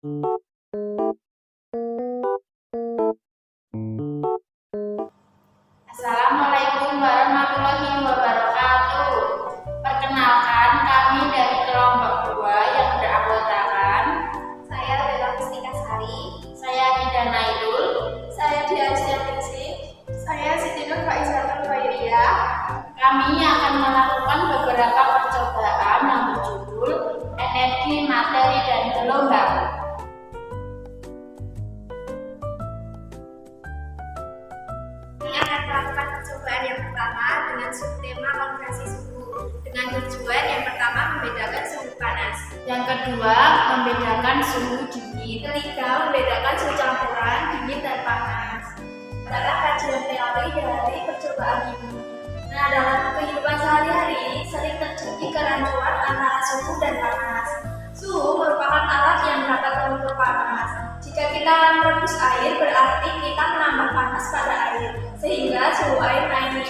Assalamualaikum warahmatullahi wabarakatuh. Perkenalkan, kami dari kelompok 2 yang beranggotakan Saya Bella Mustika Sari, saya Nida Nailul, saya Dia Estianingsih, saya Siti Nur Faizatul Khairiyah. Kami akan melakukan beberapa percobaan yang berjudul energi, materi, dan gelombang. Kami akan melakukan percobaan yang pertama dengan subtema konversi suhu dengan tujuan yang pertama membedakan suhu panas, Yang kedua, membedakan suhu dingin. ketiga membedakan suhu campuran dingin dan panas. Adalah kajian teori dari percobaan ini. Nah, dalam kehidupan sehari-hari sering terjadi kerancuan antara suhu dan panas. Suhu merupakan alat yang dapat mengukur panas. Jika kita merebus air, berarti kita menambah panas pada air, sehingga suhu air naik.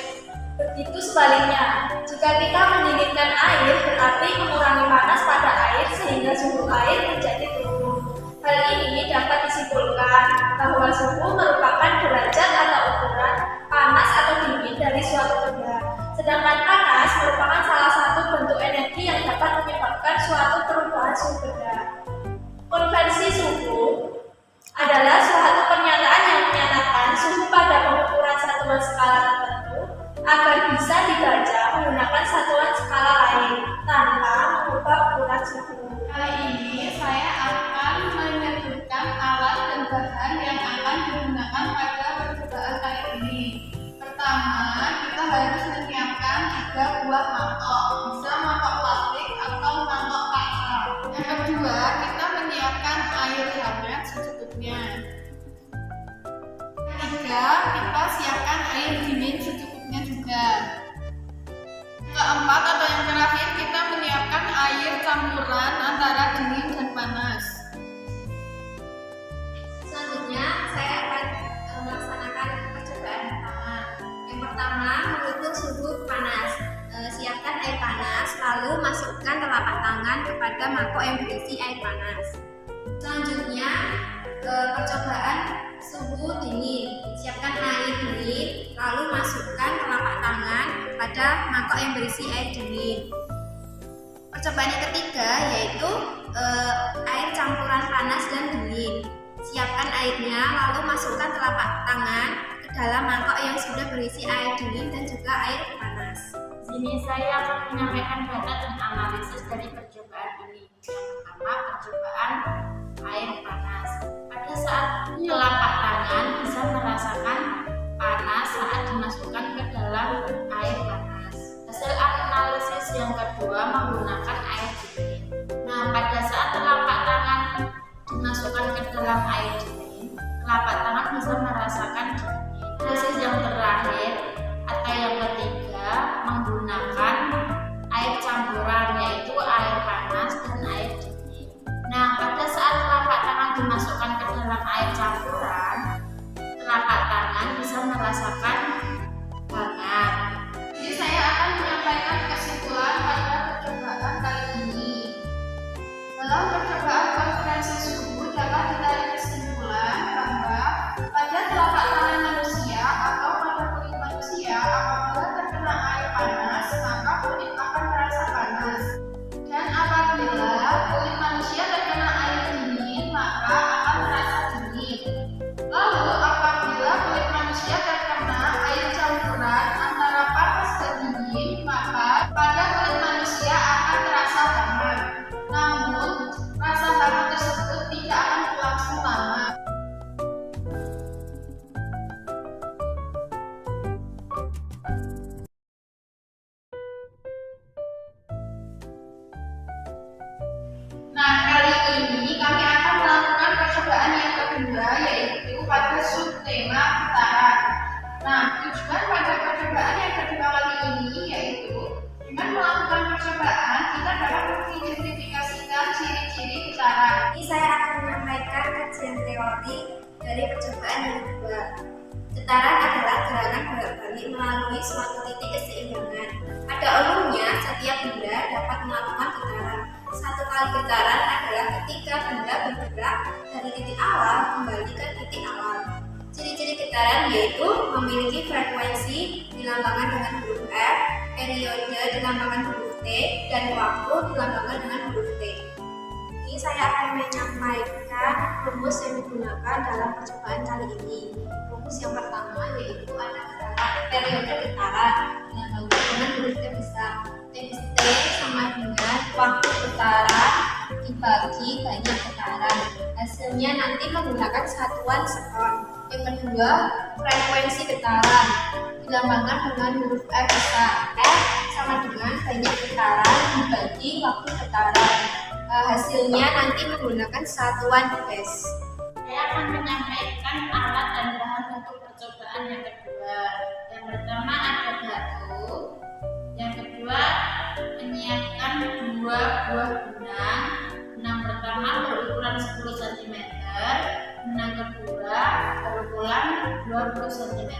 Begitu sebaliknya, jika kita mendinginkan air, berarti mengurangi panas pada air, sehingga suhu air menjadi turun. Hal ini dapat disimpulkan bahwa suhu merupakan derajat atau ukuran panas atau dingin dari suatu benda. Sedangkan panas merupakan salah satu bentuk energi yang dapat menyebabkan suatu perubahan suhu benda. Konversi suhu adalah suatu pernyataan yang menyatakan suhu pada pengukuran satuan skala tertentu agar bisa dibaca menggunakan satuan skala lain tanpa mengubah ukuran suhu. Kali ini saya akan menyebutkan alat dan bahan yang akan digunakan pada percobaan kali ini. Pertama, kita harus menyiapkan 3 buah mangkok, bisa mangkok plastik atau mangkok kaca. Yang kedua, kita menyiapkan air hangat secukupnya. Ketiga, kita siapkan air dingin secukupnya juga. Keempat atau yang terakhir, kita menyiapkan air campuran antara dingin dan panas. Selanjutnya, saya akan melaksanakan percobaan pertama. Yang pertama, mengukur suhu panas. Siapkan air panas, lalu masukkan telapak tangan kepada mangkok yang berisi air panas. Selanjutnya, percobaan suhu dingin. Siapkan air dingin, lalu masukkan telapak tangan pada mangkok yang berisi air dingin. Percobaan yang ketiga yaitu air campuran panas dan dingin. Siapkan airnya, lalu masukkan telapak tangan ke dalam mangkok yang sudah berisi air dingin dan juga air panas. Di sini saya akan menyampaikan data dan analisis dari percobaan ini. Yang pertama, percobaan air panas. Pada saat telapak tangan bisa merasakan panas saat dimasukkan ke dalam air panas. Hasil analisis yang kedua menggunakan air dingin. Nah, pada saat telapak tangan dimasukkan ke dalam air dingin, telapak tangan bisa merasakan dingin. Hasil yang terakhir atau yang ketiga menggunakan air campuran, yaitu air panas dan air dingin. Nah, pada saat telapak tangan dimasukkan ke dalam air campuran, telapak tangan bisa merasakan hangat. Jadi saya akan menyampaikan kesimpulan pada percobaan kali ini. Dalam percobaan konferensi suhu dapat ditarik kesimpulan bahwa pada telapak tangan manusia atau pada kulit manusia apabila terkena air panas maka kulit akan terasa panas, dan apabila kulit manusia terkena air dingin maka akan terasa dingin. Lalu apabila kulit manusia terkena air campuran antara panas dan dingin maka pada kulit manusia akan terasa hangat. Namun rasa hangat tersebut tidak akan berlangsung lama. Nah, kali ini kami akan melakukan percobaan yang kedua, yaitu pada subtema putaran. Nah, tujuan pada percobaan yang kedua kali ini yaitu dengan melakukan percobaan kita dapat mengidentifikasikan ciri-ciri putaran. Ini saya akan menyampaikan kajian teori dari percobaan yang kedua. Getaran adalah gerakan bolak-balik melalui suatu titik keseimbangan. Pada umumnya, setiap benda dapat melakukan getaran. Satu kali getaran adalah ketika benda bergerak kembali ke titik awal. Ciri-ciri getaran yaitu memiliki frekuensi dilambangkan dengan huruf F, periode dilambangkan huruf T, dan waktu dilambangkan dengan huruf T. Ini saya akan menyampaikan rumus yang digunakan dalam percobaan kali ini. Rumus yang pertama yaitu ada periode getaran dilambangkan dengan huruf T besar. T sama dengan waktu getaran dibagi banyak getaran. Hasilnya nanti menggunakan satuan sekon. Yang kedua, frekuensi getaran dilambangkan dengan huruf F besar. F sama dengan banyak getaran dibagi waktu getaran. Hasilnya nanti menggunakan satuan base. Saya akan menyampaikan alat dan bahan untuk percobaan yang kedua. Yang pertama ada batu. Yang kedua, menyiapkan 2 buah benang. Benang pertama berukuran 10 cm, benang kedua berukuran 20 cm.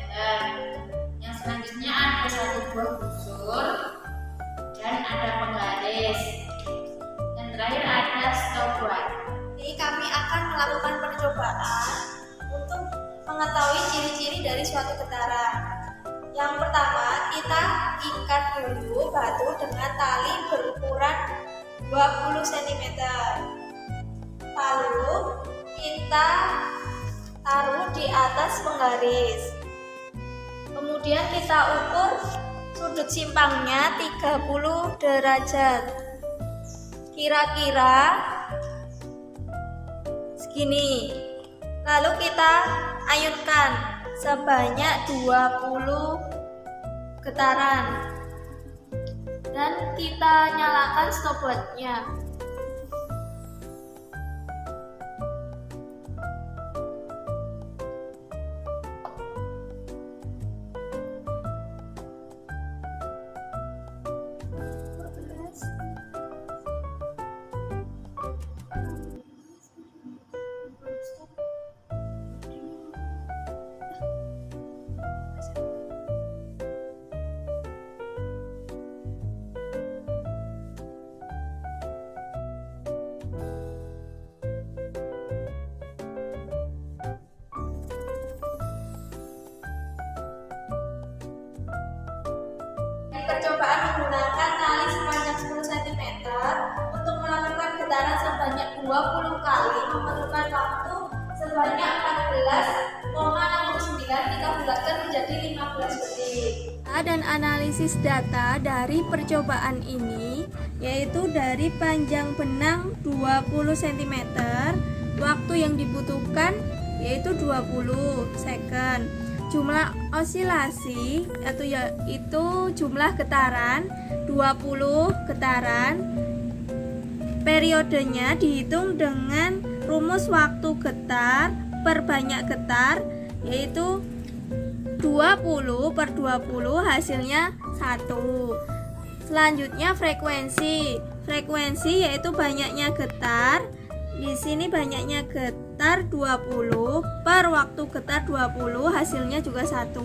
Yang selanjutnya ada 1 buah busur dan ada penggaris. Dan terakhir ada stopwatch. Jadi kami akan melakukan percobaan untuk mengetahui ciri-ciri dari suatu getaran. Yang pertama, kita ikat dulu batu dengan tali berukuran 20 cm. Lalu kita taruh di atas penggaris. Kemudian kita ukur sudut simpangnya 30 derajat. Kira-kira segini. Lalu kita ayunkan sebanyak 20 getaran dan kita nyalakan stopwatch-nya. Percobaan menggunakan tali sepanjang 10 cm untuk melakukan getaran sebanyak 20 kali memerlukan waktu sebanyak 14,69 kita bulatkan menjadi 15 detik. Dan analisis data dari percobaan ini yaitu dari panjang benang 20 cm, waktu yang dibutuhkan yaitu 20 second. Jumlah osilasi yaitu jumlah getaran 20 getaran. Periodenya dihitung dengan rumus waktu getar per banyak getar yaitu 20 per 20 hasilnya 1. Selanjutnya frekuensi. Frekuensi yaitu banyaknya getar. Di sini banyaknya getar 20 per waktu getar 20 hasilnya juga 1.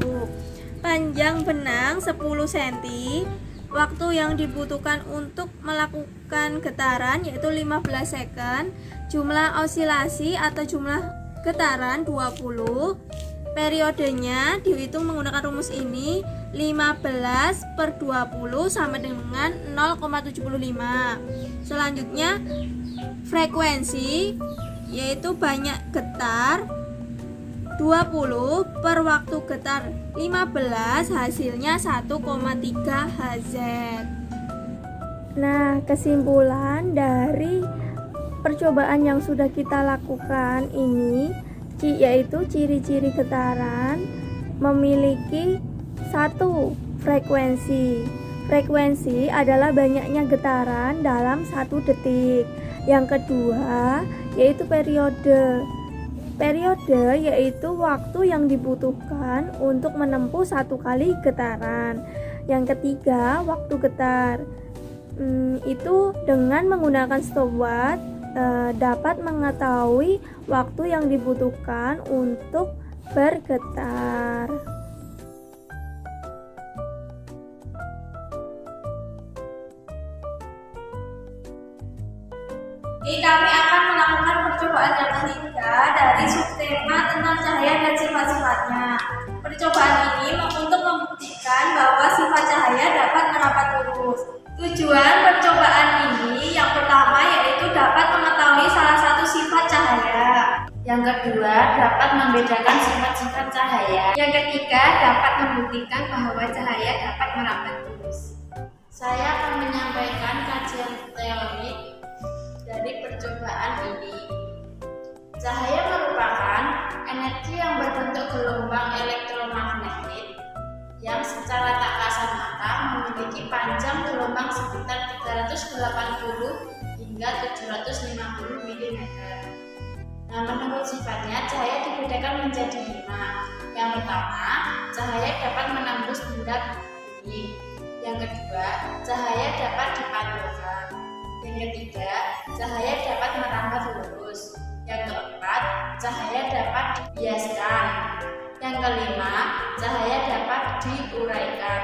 Panjang benang 10 cm. Waktu yang dibutuhkan untuk melakukan getaran yaitu 15 second. Jumlah osilasi atau jumlah getaran 20. Periodenya dihitung menggunakan rumus ini 15 per 20 sama dengan 0,75. Selanjutnya frekuensi yaitu banyak getar 20 per waktu getar 15 hasilnya 1,3 Hz. Nah, kesimpulan dari percobaan yang sudah kita lakukan ini yaitu ciri-ciri getaran memiliki 1 frekuensi. Frekuensi adalah banyaknya getaran dalam 1 detik. Yang kedua yaitu periode. Periode yaitu waktu yang dibutuhkan untuk menempuh 1 kali getaran. Yang ketiga waktu getar. Itu dengan menggunakan stopwatch dapat mengetahui waktu yang dibutuhkan untuk bergetar. Jadi kami akan melakukan percobaan yang ketiga dari subtema Nah, percobaan ini untuk membuktikan bahwa sifat cahaya dapat merapat lurus. Tujuan percobaan ini yang pertama yaitu dapat mengetahui salah satu sifat cahaya. Yang kedua, dapat membedakan sifat-sifat cahaya. Yang ketiga, dapat membuktikan bahwa cahaya dapat merapat lurus. Saya akan menyampaikan kajian teori dari percobaan ini. Cahaya merupakan energi yang berbentuk gelombang elektromagnetik yang secara tak kasat mata memiliki panjang gelombang sekitar 380 hingga 750 mm. Nah, menurut sifatnya, cahaya dibedakan menjadi 5. Yang pertama, cahaya dapat menembus benda bumi. Yang kedua, cahaya dapat dipantulkan. Yang ketiga, cahaya dapat merambat lurus. Yang keempat, cahaya dapat dibiaskan. Yang kelima, cahaya dapat diuraikan.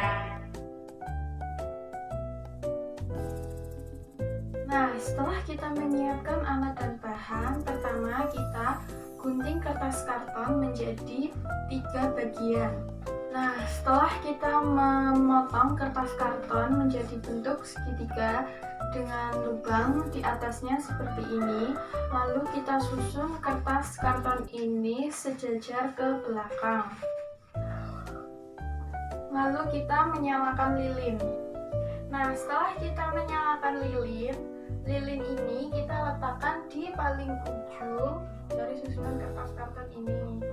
Nah, setelah kita menyiapkan alat dan bahan, pertama kita gunting kertas karton menjadi 3 bagian. Nah, setelah kita memotong kertas karton menjadi bentuk segitiga dengan lubang di atasnya seperti ini, lalu kita susun kertas karton ini sejajar ke belakang. Lalu kita menyalakan lilin. Nah, setelah kita menyalakan lilin ini kita letakkan di paling ujung dari susunan kertas karton ini.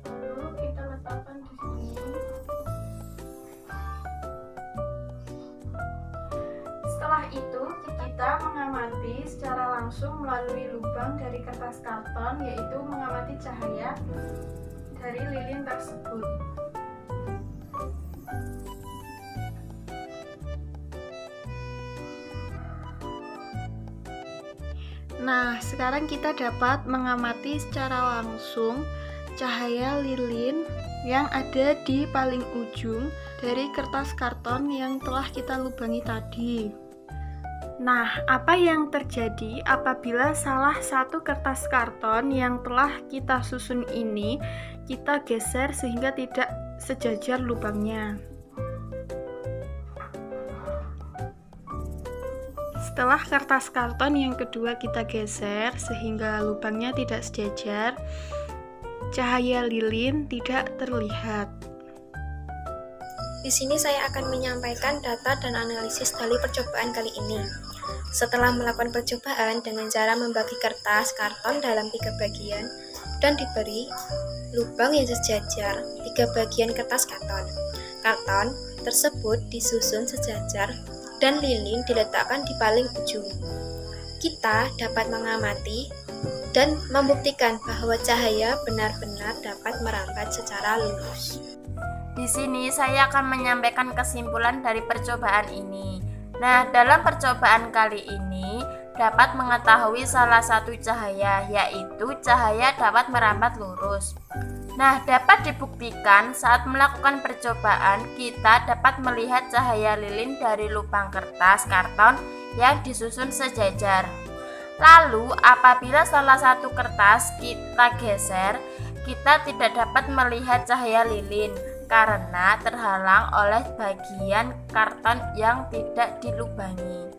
Lalu kita letakkan di sini. Setelah itu kita mengamati secara langsung melalui lubang dari kertas karton, yaitu mengamati cahaya dari lilin tersebut. Nah, sekarang kita dapat mengamati secara langsung cahaya lilin yang ada di paling ujung dari kertas karton yang telah kita lubangi tadi. Nah, apa yang terjadi apabila salah satu kertas karton yang telah kita susun ini kita geser sehingga tidak sejajar lubangnya? Setelah kertas karton yang kedua kita geser sehingga lubangnya tidak sejajar, cahaya lilin tidak terlihat. Di sini saya akan menyampaikan data dan analisis dari percobaan kali ini. Setelah melakukan percobaan dengan cara membagi kertas karton dalam 3 bagian dan diberi lubang yang sejajar 3 bagian kertas karton. Karton tersebut disusun sejajar dan lilin diletakkan di paling ujung. Kita dapat mengamati dan membuktikan bahwa cahaya benar-benar dapat merambat secara lurus. Di sini saya akan menyampaikan kesimpulan dari percobaan ini. Nah, dalam percobaan kali ini dapat mengetahui salah satu cahaya, yaitu cahaya dapat merambat lurus. Nah, dapat dibuktikan saat melakukan percobaan kita dapat melihat cahaya lilin dari lubang kertas karton yang disusun sejajar. Lalu, apabila salah satu kertas kita geser, kita tidak dapat melihat cahaya lilin karena terhalang oleh bagian karton yang tidak dilubangi.